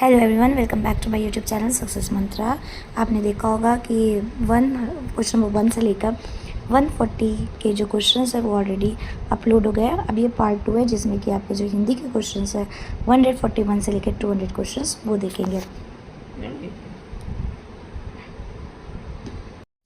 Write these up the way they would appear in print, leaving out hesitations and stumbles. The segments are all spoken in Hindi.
Hello everyone, welcome back to my YouTube channel success mantra. आपने देखा होगा कि क्वेश्चन नंबर 1 से लेकर 140 के जो क्वेश्चंस है वो ऑलरेडी अपलोड हो गया। अब ये पार्ट 2 है जिसमें कि आपके जो हिंदी के क्वेश्चंस है 141 से लेकर 200 क्वेश्चंस वो देखेंगे।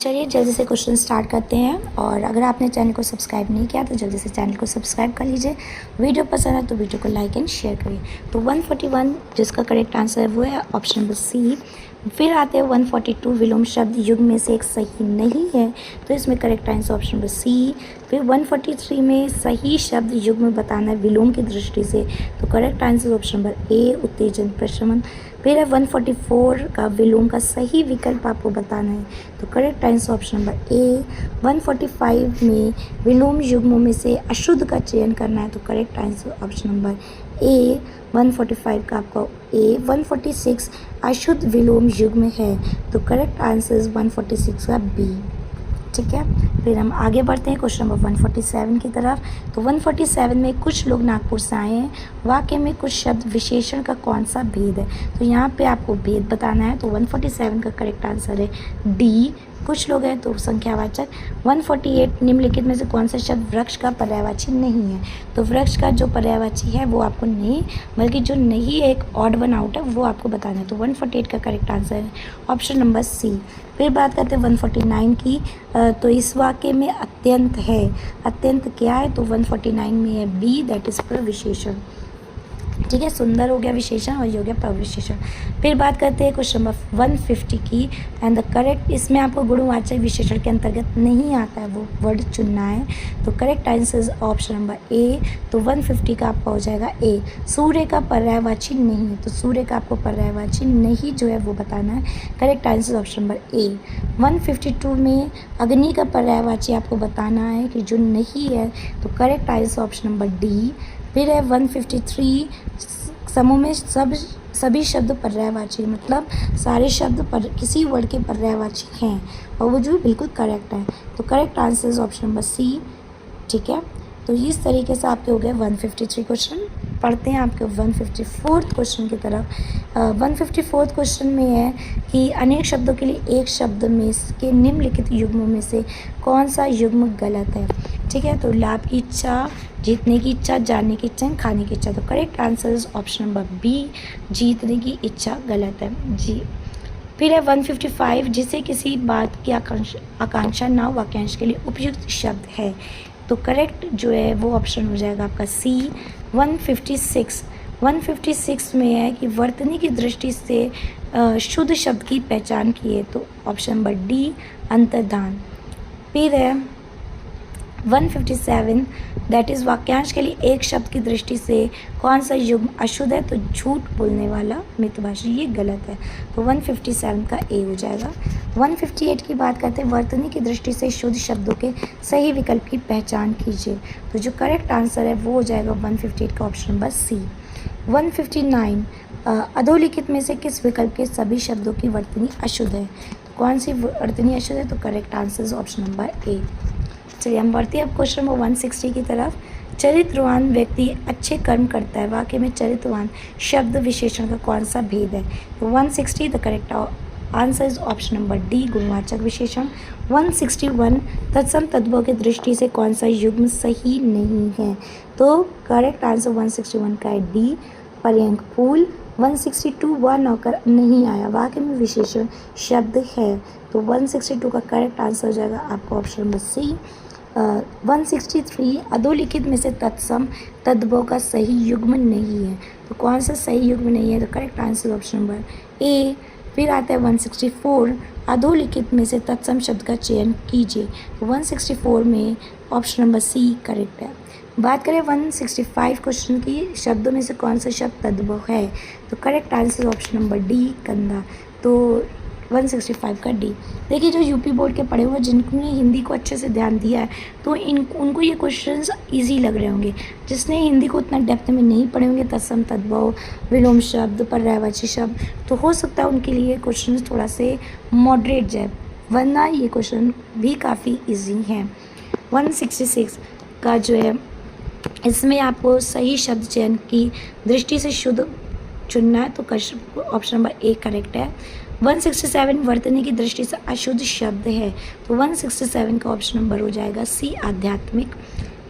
चलिए जल्दी से क्वेश्चन स्टार्ट करते हैं। और अगर आपने चैनल को सब्सक्राइब नहीं किया तो जल्दी से चैनल को सब्सक्राइब कर लीजिए। वीडियो पसंद है तो वीडियो को लाइक एंड शेयर करिए। तो 141 जिसका करेक्ट आंसर है वो है ऑप्शन नंबर सी। फिर आते हैं 142 विलोम शब्द युग में से एक सही नहीं है, तो इसमें correct answer option number C. फिर 143 में सही शब्द युग में बताना है विलोम की दृष्टि से, तो correct answer option number A उत्तेजन प्रशमन। फिर है 144 का विलोम का सही विकल्प आपको बताना है, तो correct answer option number A. 145 में विलोम युग्मों में से अशुद्ध का चयन करना है, तो correct answer option number A 145 का आपका ए। 146 अशुद्ध विलोम युग्म है, तो करेक्ट आंसर 146 का बी। ठीक है, फिर हम आगे बढ़ते हैं क्वेश्चन नंबर 147 की तरफ। तो 147 में कुछ लोग नागपुर से आए हैं, वाक्य में कुछ शब्द विशेषण का कौन सा भेद है, तो यहाँ पे आपको भेद बताना है। तो 147 का करेक्ट आंसर है डी कुछ लोग हैं, तो संख्यावाचक। 148 निम्नलिखित में से कौन सा शब्द वृक्ष का पर्यायवाची नहीं है, तो वृक्ष का जो पर्यायवाची है वो आपको नहीं बल्कि जो नहीं है एक ऑड वन आउट है वो आपको बताना है। तो 148 का करेक्ट आंसर है ऑप्शन नंबर सी। फिर बात करते हैं 149 की। तो इस वाक्य में अत्यंत है, अत्यंत क्या है, तो 149 में है बी दैट इज प्रविशेषण। ठीक है, सुंदर हो गया विशेषण और ये हो गया प्रविशेषण। फिर बात करते हैं क्वेश्चन नंबर 150 की। एंड द करेक्ट, इसमें आपको गुणवाचक विशेषण के अंतर्गत नहीं आता है, वो वर्ड चुनना है। तो correct answer option number A. तो 150 का आपका हो जाएगा ए। सूर्य का पर्यायवाची नहीं है, तो सूर्य का आपको पर्यायवाची नहीं जो है वो बताना है। Correct answer option number A. 152 में अग्नि का पर्यायवाची आपको बताना है कि जो नहीं है, तो correct answer option number D. फिर है 153 समूह में सभी शब्द पर्यायवाची, मतलब सारे शब्द पर किसी वर्ड के पर्यायवाची हैं और वो जो बिल्कुल करेक्ट है, तो correct answer option number C. ठीक है, तो इस तरीके से आपके हो गए 153 क्वेश्चन। पढ़ते हैं आपके 154 क्वेश्चन की तरफ। 154 क्वेश्चन में है कि अनेक शब्दों के लिए एक शब्द में के निम्नलिखित युग्मों में से कौन सा युग्म गलत है। ठीक है, तो लाभ की इच्छा, जीतने की इच्छा, जानने की इच्छा, खाने की इच्छा, तो correct answer option number B जीतने की इच्छा गलत है जी। फिर है 155 जिसे किसी बात की आकांक्षा ना वाक्यांश के लिए उपयुक्त शब्द है, तो करेक्ट जो है वो ऑप्शन हो जाएगा आपका सी। 156 में है कि वर्तनी की दृष्टि से शुद्ध शब्द की पहचान की है, तो ऑप्शन नंबर डी अंतर्धान। फिर है 157 दैट इज़ वाक्यांश के लिए एक शब्द की दृष्टि से कौन सा युग्म अशुद्ध है, तो झूठ बोलने वाला मितभाषी, ये गलत है, तो 157 का ए हो जाएगा। 158 की बात करते हैं वर्तनी की दृष्टि से शुद्ध शब्दों के सही विकल्प की पहचान कीजिए, तो जो करेक्ट आंसर है वो हो जाएगा 158 का ऑप्शन नंबर सी। 159 अधोलिखित में से किस विकल्प के सभी शब्दों की वर्तनी अशुद्ध है, तो कौन सी वर्तनी अशुद्ध है, तो correct answer option number A. चलिए हम बढ़ते हैं अब क्वेश्चन नंबर 160 की तरफ। चरित्रवान व्यक्ति अच्छे कर्म करता है, वाक्य में चरित्रवान शब्द विशेषण का कौन सा भेद है, तो 160 the correct answer is option number D गुणवाचक विशेषण। 161 तत्सम तद्भव की दृष्टि से कौन सा युग्म सही नहीं है, तो करेक्ट आंसर 161 का है डी पर्यंक फूल। 162 वह नौकर नहीं आया, वाक्य में विशेषण शब्द है, तो 162 का करेक्ट आंसर हो जाएगा आपका ऑप्शन नंबर सी। 163 अधोलिखित में से तत्सम तद्भव का सही युग्म नहीं है, तो कौन सा सही युग्म नहीं है, तो correct answer option number A. फिर आता है 164 अधोलिखित में से तत्सम शब्द का चयन कीजिए, तो 164 में ऑप्शन नंबर सी करेक्ट है। बात करें 165 क्वेश्चन की, शब्दों में से कौन सा शब्द तद्भव है, तो correct answer option number D कंधा, तो 165 का डी। देखिए जो यूपी बोर्ड के पढ़े हुए जिन्होंने हिंदी को अच्छे से ध्यान दिया है तो उनको ये क्वेश्चंस इजी लग रहे होंगे। जिसने हिंदी को उतना डेप्थ में नहीं पढ़े होंगे, तत्सम तद्भव विलोम शब्द पर्यायवाची शब्द, तो हो सकता है उनके लिए क्वेश्चन थोड़ा से मॉडरेट जाए, वरना ये क्वेश्चन भी काफ़ी ईजी हैं। 166 का जो है इसमें आपको सही शब्द चयन की दृष्टि से शुद्ध चुनना है, तो ऑप्शन नंबर ए करेक्ट है। 167 वर्तनी की दृष्टि से अशुद्ध शब्द है, तो 167 का ऑप्शन नंबर हो जाएगा सी आध्यात्मिक।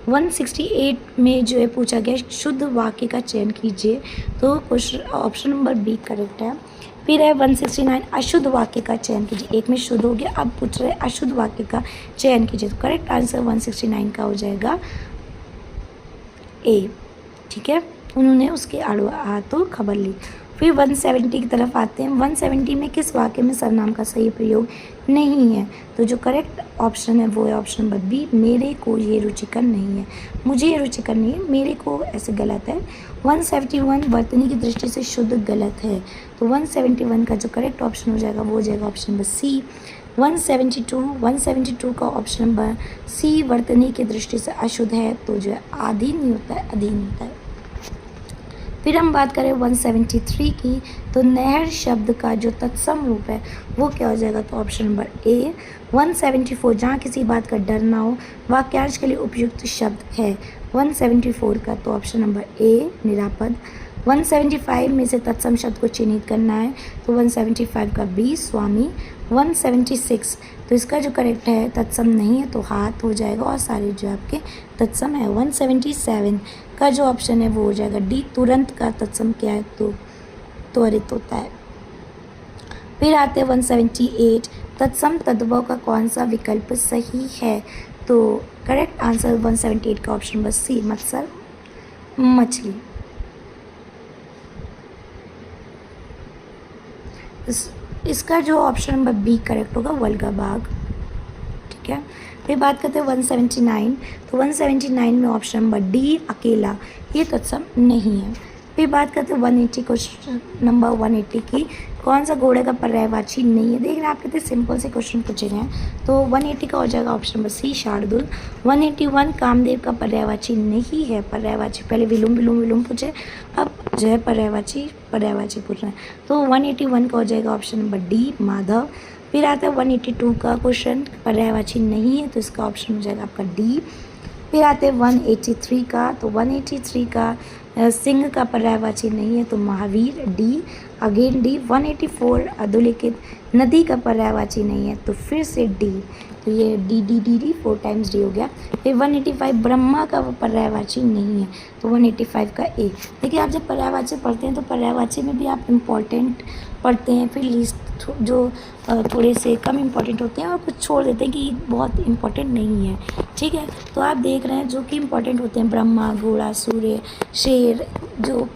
168 में जो है पूछा गया शुद्ध वाक्य का चयन कीजिए, तो question option number B correct है। फिर है 169 अशुद्ध वाक्य का चयन कीजिए, एक में शुद्ध हो गया, अब पूछ रहे अशुद्ध वाक्य का चयन कीजिए, तो करेक्ट आंसर 169 का हो जाएगा ए। ठीक है, उन्होंने उसके आड़ू हाथों खबर ली। फिर 170 की तरफ आते हैं। 170 में किस वाक्य में सर्वनाम का सही प्रयोग नहीं है, तो जो करेक्ट ऑप्शन है वो है ऑप्शन नंबर बी, मेरे को ये रुचिकर नहीं है, मुझे ये रुचिकर नहीं है, मेरे को ऐसे गलत है। 171 वर्तनी की दृष्टि से शुद्ध गलत है, तो 171 का जो करेक्ट ऑप्शन हो जाएगा वो हो जाएगा ऑप्शन नंबर सी 172 का ऑप्शन नंबर सी वर्तनी की दृष्टि से अशुद्ध है, तो जो है आधीन नहीं होता है, अधीन होता है। फिर हम बात करें 173 की, तो नहर शब्द का जो तत्सम रूप है वो क्या हो जाएगा, तो ऑप्शन नंबर ए। 174 जहाँ किसी बात का डर ना हो वाक्यांश के लिए उपयुक्त शब्द है 174 का, तो ऑप्शन नंबर ए निरापद। 175 में से तत्सम शब्द को चिन्हित करना है, तो 175 का बी स्वामी। 176 तो इसका जो करेक्ट है तत्सम नहीं है, तो हाथ हो जाएगा, और सारे जो आपके तत्सम है। 177 का जो ऑप्शन है वो हो जाएगा डी, तुरंत का तत्सम क्या है, तो त्वरित होता है। फिर आते हैं 178 तत्सम तद्भव का कौन सा विकल्प सही है, तो करेक्ट आंसर 178 का ऑप्शन नंबर सी मत्स्य मछली। इसका जो ऑप्शन नंबर बी करेक्ट होगा वल्गा बाघ। ठीक है, फिर बात करते हैं 179, तो 179 में ऑप्शन नंबर डी अकेला ये तत्सम नहीं है। फिर बात करते हैं 180 क्वेश्चन नंबर 180 की, कौन सा घोड़े का पर्यायवाची नहीं है। देख रहे हैं आप कितने सिंपल से क्वेश्चन पूछे गए हैं, तो 180 का हो जाएगा option number C Shardul. 181 Kamdev का पर्यायवाची नहीं है, पर्यायवाची पहले विलोम पूछे, अब जो है पर्यायवाची पूछ रहे हैं, तो 181 का हो जाएगा ऑप्शन नंबर डी माधव। फिर आता है 182 का क्वेश्चन पर्यायवाची नहीं है, तो इसका ऑप्शन हो जाएगा आपका डी। फिर आते हैं 183 का, तो 183 का सिंह का पर्यायवाची नहीं है, तो महावीर डी, अगेन डी। 184 अधोलिखित नदी का पर्यायवाची नहीं है, तो फिर से डी, तो ये डी 4 टाइम्स डी हो गया। फिर 185 ब्रह्मा का पर्यायवाची नहीं है, तो 185 का ए। देखिए आप जब पर्यायवाची पढ़ते हैं तो पर्यायवाची में भी आप इम्पॉर्टेंट पढ़ते हैं, फिर लिस्ट जो थोड़े से कम इम्पॉर्टेंट होते हैं और कुछ छोड़ देते हैं कि बहुत इम्पॉर्टेंट नहीं है। ठीक है, तो आप देख रहे हैं जो कि इम्पॉर्टेंट होते हैं ब्रह्मा, घोड़ा, सूर्य, शेर, जो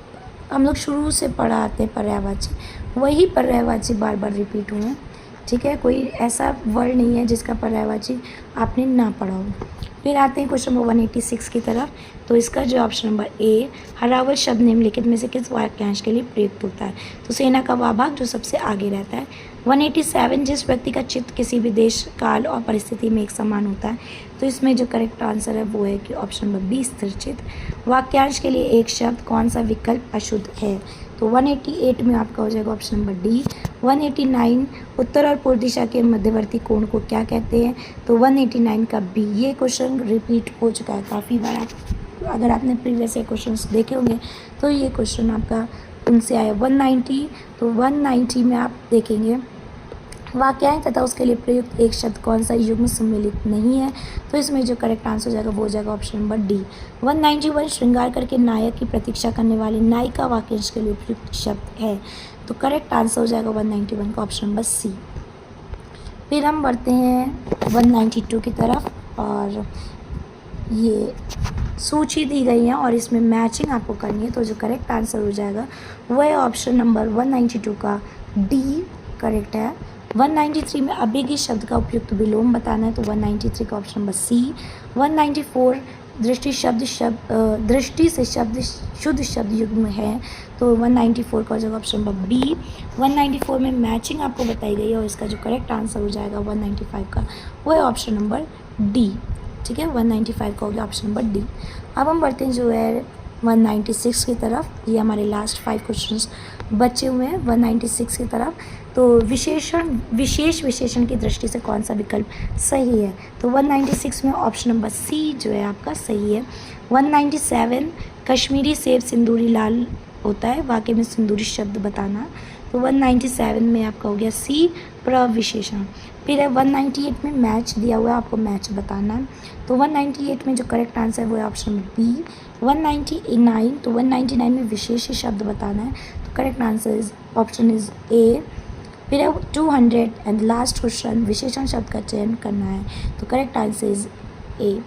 हम लोग शुरू से पढ़ा आते हैं पर्यायवाची, वही पर्यायवाची बार बार रिपीट हुए हैं। ठीक है, कोई ऐसा वर्ड नहीं है जिसका पर्यायवाची आपने ना पढ़ा हो। फिर आते हैं क्वेश्चन नंबर 186 की तरफ, तो इसका जो ऑप्शन नंबर ए हरावल शब्द निम्नलिखित में से किस वाक्यांश के लिए प्रयुक्त होता है, तो सेना का वह भाग जो सबसे आगे रहता है। 187 जिस व्यक्ति का चित्त किसी भी देश, काल और परिस्थिति में एक समान होता है, तो इसमें जो करेक्ट आंसर है वो है कि ऑप्शन नंबर बी स्थिर चित्त। वाक्यांश के लिए एक शब्द कौन सा विकल्प अशुद्ध है, तो 188 में आपका हो जाएगा ऑप्शन नंबर डी। 189 उत्तर और पूर्व दिशा के मध्यवर्ती कोण को क्या कहते हैं, तो 189 का बी। ये क्वेश्चन रिपीट हो चुका है काफ़ी बार, अगर आपने प्रीवियस क्वेश्चंस देखे होंगे तो ये क्वेश्चन आपका उनसे आया। 190 तो 190 में आप देखेंगे वाक्यांश तथा उसके लिए प्रयुक्त एक शब्द कौन सा युग्म सम्मिलित नहीं है, तो इसमें जो करेक्ट आंसर हो जाएगा वो हो जाएगा ऑप्शन नंबर डी। 191 श्रृंगार करके नायक की प्रतीक्षा करने वाली नायिका वाक्यांश के लिए उपयुक्त शब्द है, तो करेक्ट आंसर हो जाएगा 191 का ऑप्शन नंबर सी। फिर हम बढ़ते हैं 192 की तरफ, और ये सूची दी गई है और इसमें मैचिंग आपको करनी है, तो जो करेक्ट आंसर हो जाएगा वो है ऑप्शन नंबर 192 का डी करेक्ट है। 193 में अभिज्ञ शब्द का उपयुक्त विलोम बताना है, तो 193 का ऑप्शन नंबर सी। 194 दृष्टि से शब्द शुद्ध शब्द युग्म है, तो 194 का हो जाएगा ऑप्शन नंबर बी। 194 में मैचिंग आपको बताई गई है और इसका जो करेक्ट आंसर हो जाएगा 195 का वो है ऑप्शन नंबर डी। ठीक है, 195 का हो गया ऑप्शन नंबर डी। अब हम बढ़ते हैं जो है 196 की तरफ, ये हमारे लास्ट 5 क्वेश्चंस बचे हुए हैं 196 की तरफ। तो विशेष विशेषण की दृष्टि से कौन सा विकल्प सही है, तो 196 में ऑप्शन नंबर सी जो है आपका सही है। 197 कश्मीरी सेब सिंदूरी लाल होता है वाक्य में सिंदूरी शब्द बताना। तो 197 में आपका हो गया सी प्रविशेषण। फिर है 198 में मैच दिया हुआ है, आपको मैच बताना है। तो 198 में जो करेक्ट आंसर है वो है ऑप्शन बी। 199, तो 199 में विशेष शब्द बताना है। तो correct answer is option is a. फिर है 200 एंड लास्ट क्वेश्चन, विशेषण शब्द का चयन करना है। तो करेक्ट आंसर इज ए।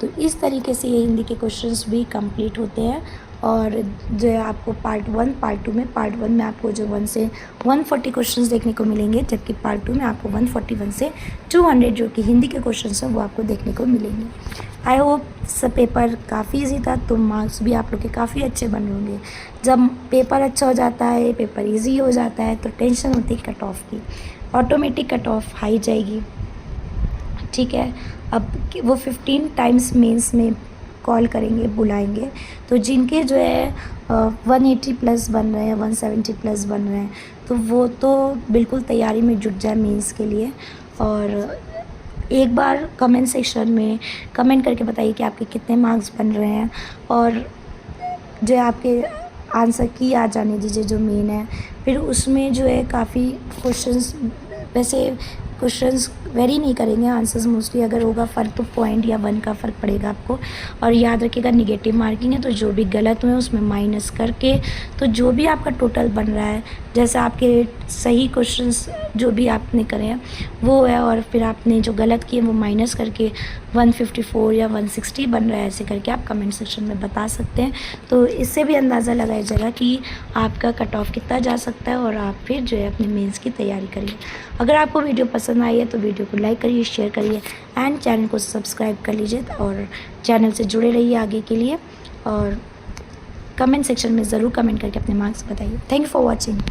तो इस तरीके से ये हिंदी के क्वेश्चंस भी कंप्लीट होते हैं। और जो है आपको पार्ट 1 पार्ट 2 में, पार्ट 1 में आपको जो 1 से 140 क्वेश्चंस देखने को मिलेंगे, जबकि पार्ट 2 में आपको 141 से 200 जो कि हिंदी के क्वेश्चंस हैं वो आपको देखने को मिलेंगे। आई होप सब पेपर काफ़ी ईजी था, तो मार्क्स भी आप लोग के काफ़ी अच्छे बन होंगे। जब पेपर अच्छा हो जाता है, पेपर ईजी हो जाता है, तो टेंशन होती है कट ऑफ की, ऑटोमेटिक कट ऑफ हाई जाएगी। ठीक है, अब वो 15 टाइम्स मेंस में कॉल करेंगे, बुलाएंगे। तो जिनके जो है 180 प्लस बन रहे हैं, 170 प्लस बन रहे हैं, तो वो तो बिल्कुल तैयारी में जुट जाए मेंस के लिए। और एक बार कमेंट सेक्शन में कमेंट करके बताइए कि आपके कितने मार्क्स बन रहे हैं। और जो है आपके आंसर की आ जाने दीजिए जो मेन है। फिर उसमें जो है काफ़ी क्वेश्चंस, वैसे क्वेश्चंस वेरी नहीं करेंगे, आंसर्स मोस्टली अगर होगा फ़र्क तो पॉइंट या 1 का फ़र्क पड़ेगा आपको। और याद रखिएगा निगेटिव मार्किंग है, तो जो भी गलत हुए उसमें माइनस करके, तो जो भी आपका टोटल बन रहा है, जैसे आपके सही क्वेश्चंस जो भी आपने करे हैं वो है, और फिर आपने जो गलत किए वो माइनस करके 154 या 160 बन रहा है, ऐसे करके आप कमेंट सेक्शन में बता सकते हैं। तो इससे भी अंदाज़ा लगाया जाएगा कि आपका कट ऑफ कितना जा सकता है, और आप फिर जो है अपने मेंस की तैयारी करिए। अगर आपको वीडियो पसंद आई है तो वीडियो को लाइक करिए, शेयर करिए एंड चैनल को सब्सक्राइब कर लीजिए, और चैनल से जुड़े रहिए आगे के लिए। और कमेंट सेक्शन में ज़रूर कमेंट करके अपने मार्क्स बताइए। Thank you for watching.